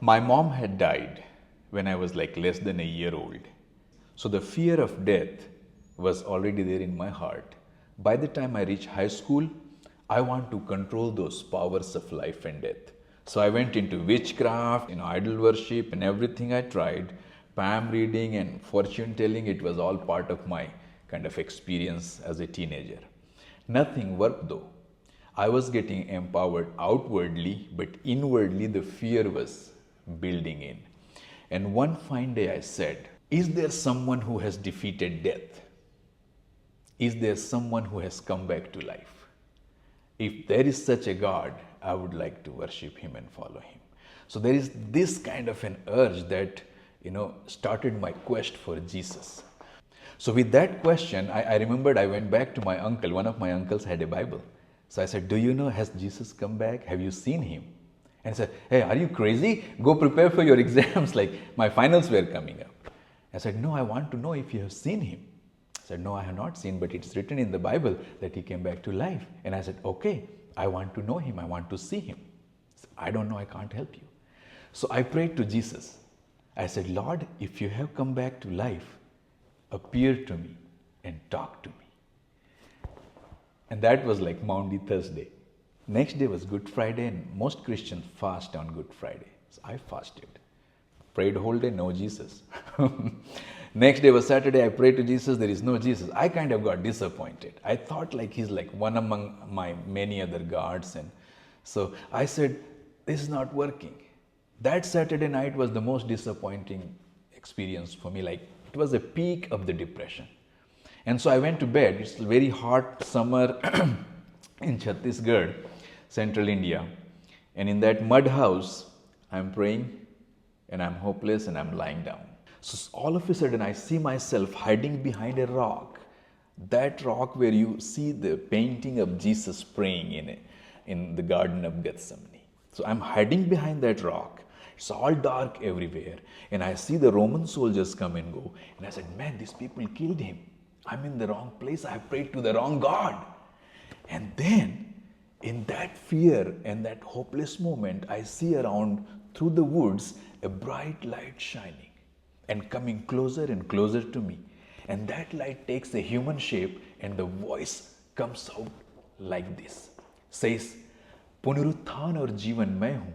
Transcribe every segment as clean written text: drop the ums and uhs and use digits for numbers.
My mom had died when I was like less than a year old. So the fear of death was already there in my heart. By the time I reached high school, I want to control those powers of life and death. So I went into witchcraft, idol worship and everything I tried. Palm reading and fortune telling, it was all part of my kind of experience as a teenager. Nothing worked though. I was getting empowered outwardly, but inwardly the fear was building in. And one fine day I said, is there someone who has defeated death? Is there someone who has come back to life? If there is such a God, I would like to worship him and follow him. So there is this kind of an urge that, started my quest for Jesus. So with that question, I remembered I went back to my uncle. One of my uncles had a Bible. So I said, do you know, has Jesus come back? Have you seen him? And he said, hey, are you crazy? Go prepare for your exams. Like my finals were coming up. I said, no, I want to know if you have seen him. I said, no, I have not seen, but it's written in the Bible that he came back to life. And I said, okay, I want to know him. I want to see him. Said, I don't know, I can't help you. So I prayed to Jesus. I said, Lord, if you have come back to life, appear to me and talk to me. And that was like Maundy Thursday. Next day was Good Friday, and most Christians fast on Good Friday. So I fasted. Prayed whole day, no Jesus. Next day was Saturday, I prayed to Jesus, there is no Jesus. I kind of got disappointed. I thought like he's like one among my many other gods. And so I said, this is not working. That Saturday night was the most disappointing experience for me. Like it was a peak of the depression. And so I went to bed. It's a very hot summer in Chhattisgarh, central India. And in that mud house, I'm praying and I'm hopeless and I'm lying down. So all of a sudden, I see myself hiding behind a rock. That rock where you see the painting of Jesus praying in the Garden of Gethsemane. So I'm hiding behind that rock. It's all dark everywhere. And I see the Roman soldiers come and go. And I said, man, these people killed him. I'm in the wrong place. I prayed to the wrong God. And then in that fear and that hopeless moment, I see around through the woods a bright light shining and coming closer and closer to me. And that light takes a human shape and the voice comes out like this. Says, पुनरुत्थान और जीवन मैं हूं.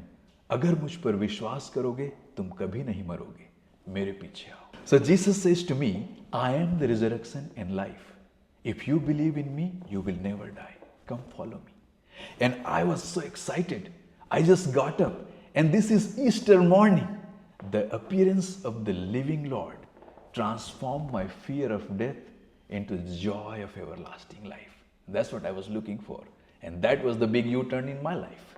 अगर मुझ पर विश्वास करोगे, तुम कभी नहीं मरोगे. मेरे पीछे आओ. So Jesus says to me, I am the resurrection and life. If you believe in me, you will never die. Come follow me. And I was so excited. I just got up. And this is Easter morning. The appearance of the living Lord transformed my fear of death into the joy of everlasting life. That's what I was looking for. And that was the big U-turn in my life.